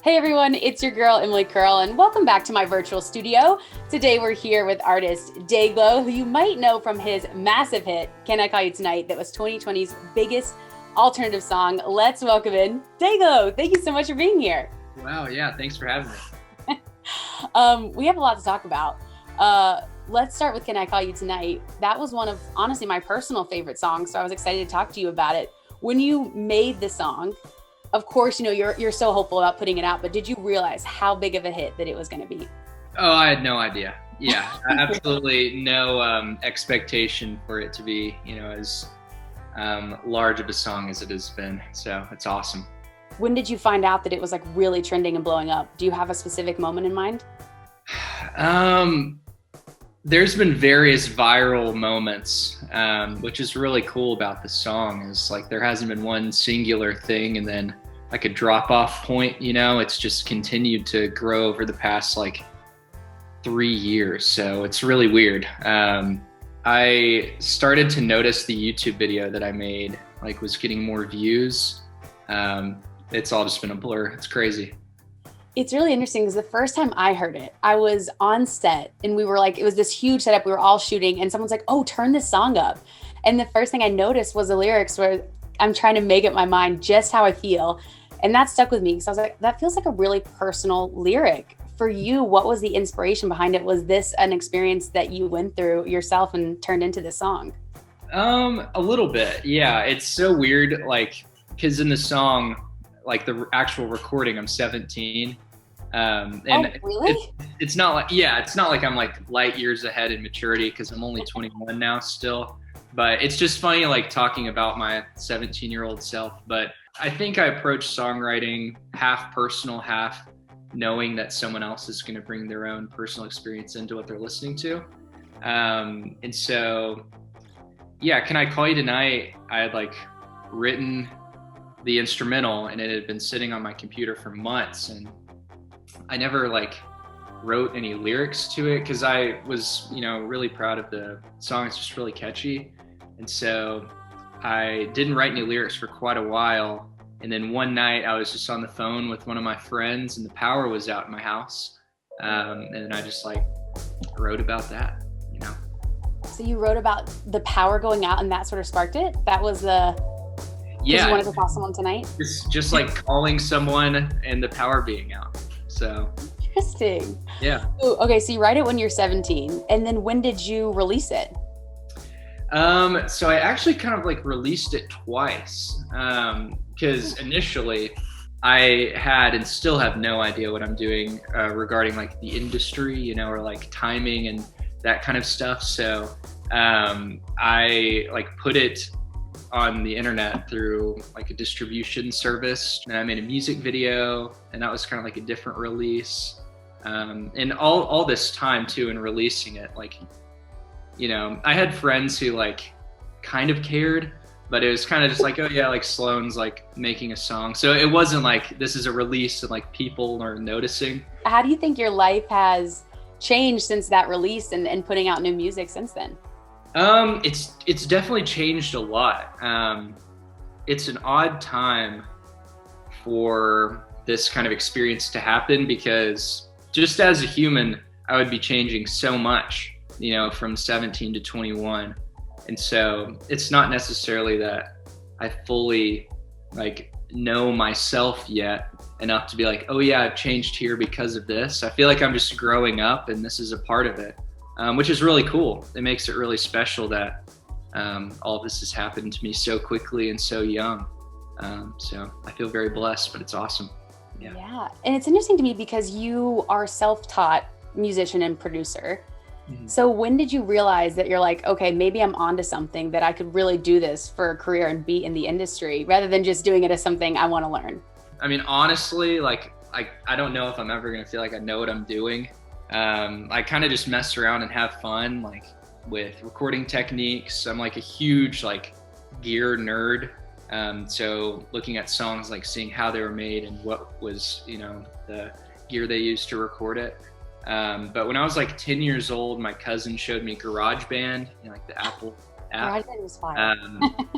Hey everyone, it's your girl Emily Curl, and welcome back to my virtual studio. Today we're here with artist Dayglow, who you might know from his massive hit, Can I Call You Tonight, that was 2020's biggest alternative song. Let's welcome in Dayglow. Thank you so much for being here. Wow, yeah, thanks for having me. We have a lot to talk about. Let's start with Can I Call You Tonight. That was one of, honestly, my personal favorite songs, so I was excited to talk to you about it. When you made the song, of course, you know, you're so hopeful about putting it out, but did you realize how big of a hit that it was going to be? Oh, I had no idea. Yeah, absolutely no expectation for it to be, as large of a song as it has been. So it's awesome. When did you find out that it was like really trending and blowing up? Do you have a specific moment in mind? There's been various viral moments, which is really cool about the song is like there hasn't been one singular thing and then like a drop off point, it's just continued to grow over the past like 3 years. So it's really weird. I started to notice the YouTube video that I made like was getting more views. It's all just been a blur. It's crazy. It's really interesting because the first time I heard it, I was on set and we were like, it was this huge setup. We were all shooting and someone's like, oh, turn this song up. And the first thing I noticed was the lyrics where I'm trying to make up my mind just how I feel. And that stuck with me because I was like, that feels like a really personal lyric. For you, what was the inspiration behind it? Was this an experience that you went through yourself and turned into this song? A little bit. Yeah. It's so weird. Like, cause in the song, like the actual recording, I'm 17. And really? It's not like I'm like light years ahead in maturity because I'm only 21 now still. But it's just funny like talking about my 17-year-old self. But I think I approach songwriting half personal, half knowing that someone else is going to bring their own personal experience into what they're listening to. And so, yeah, Can I Call You Tonight? I had like written the instrumental and it had been sitting on my computer for months and I never like wrote any lyrics to it because I was, really proud of the song. It's just really catchy. And so I didn't write any lyrics for quite a while. And then one night I was just on the phone with one of my friends and the power was out in my house. And then I just like wrote about that, So you wrote about the power going out and that sort of sparked it? That was the... Yeah. You wanted to call someone tonight? It's just like calling someone and the power being out. So interesting. Yeah. Ooh, okay, so you write it when you're 17, and then when did you release it? So I actually kind of like released it twice. Because initially I had and still have no idea what I'm doing regarding like the industry, or like timing and that kind of stuff. So I like put it on the internet through like a distribution service. And I made a music video and that was kind of like a different release. And all this time too in releasing it, like, I had friends who like kind of cared, but it was kind of just like, oh yeah, like Sloan's like making a song. So it wasn't like this is a release and like people are noticing. How do you think your life has changed since that release and putting out new music since then? It's definitely changed a lot. It's an odd time for this kind of experience to happen because just as a human, I would be changing so much, from 17 to 21. And so it's not necessarily that I fully like know myself yet enough to be like, oh yeah, I've changed here because of this. I feel like I'm just growing up and this is a part of it. Which is really cool. It makes it really special that all of this has happened to me so quickly and so young. So I feel very blessed, but it's awesome. Yeah. And it's interesting to me because you are self-taught musician and producer. Mm-hmm. So when did you realize that you're like, okay, maybe I'm onto something that I could really do this for a career and be in the industry rather than just doing it as something I want to learn? I mean, honestly, like I don't know if I'm ever going to feel like I know what I'm doing. I kind of just mess around and have fun, like with recording techniques. I'm like a huge like gear nerd. So looking at songs, like seeing how they were made and what was, the gear they used to record it. But when I was like 10 years old, my cousin showed me GarageBand, like the Apple app. GarageBand was fire.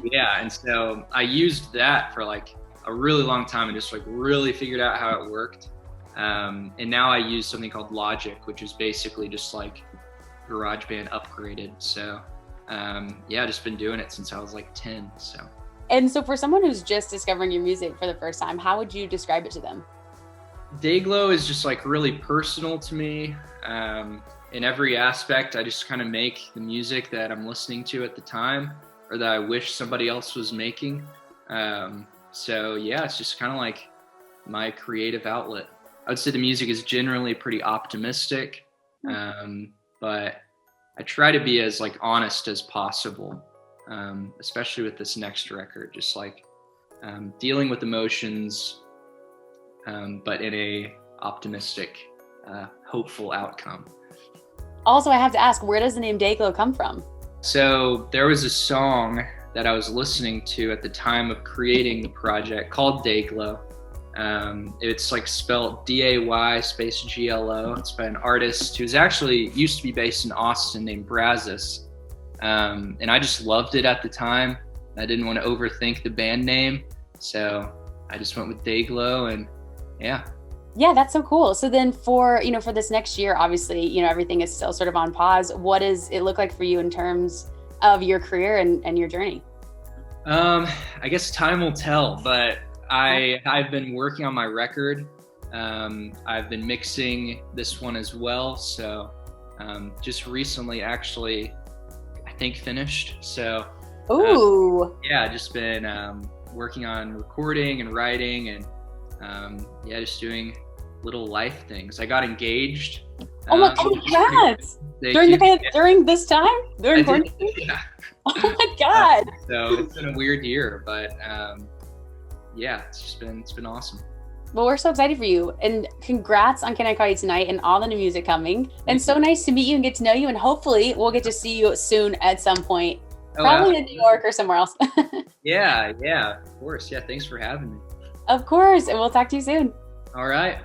Yeah, and so I used that for like a really long time and just like really figured out how it worked. And now I use something called Logic, which is basically just like GarageBand upgraded. So yeah, just been doing it since I was like 10. And so for someone who's just discovering your music for the first time, how would you describe it to them? Dayglow is just like really personal to me. In every aspect, I just kind of make the music that I'm listening to at the time, or that I wish somebody else was making. So yeah, it's just kind of like my creative outlet. I would say the music is generally pretty optimistic, but I try to be as like honest as possible, especially with this next record, just like dealing with emotions, but in a optimistic, hopeful outcome. Also, I have to ask, where does the name Dayglow come from? So there was a song that I was listening to at the time of creating the project called Dayglow. It's like spelled D-A-Y space G-L-O. It's by an artist who's actually used to be based in Austin named Brazos. And I just loved it at the time. I didn't want to overthink the band name, so I just went with Dayglow, and yeah. Yeah, that's so cool. So then for this next year, obviously, everything is still sort of on pause. What does it look like for you in terms of your career and your journey? I guess time will tell, but I've been working on my record. I've been mixing this one as well. So just recently, actually, I think finished. So yeah, just been working on recording and writing, and yeah, just doing little life things. I got engaged. Oh my God! During this time? During quarantine? Yeah. Oh my God! So it's been a weird year, but yeah, it's been awesome. Well, we're so excited for you, and congrats on Can I Call You Tonight and all the new music coming. And so nice to meet you and get to know you, and hopefully we'll get to see you soon at some point, probably in New York or somewhere else. Yeah, of course. Yeah, thanks for having me. Of course, and we'll talk to you soon. All right.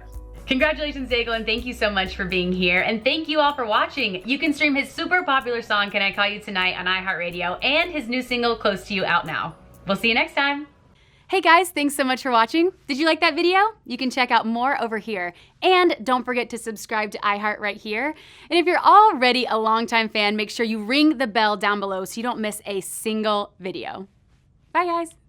Congratulations, Dayglow, and thank you so much for being here. And thank you all for watching. You can stream his super popular song, Can I Call You Tonight, on iHeartRadio, and his new single, Close to You, out now. We'll see you next time. Hey guys, thanks so much for watching. Did you like that video? You can check out more over here. And don't forget to subscribe to iHeart right here. And if you're already a longtime fan, make sure you ring the bell down below so you don't miss a single video. Bye guys.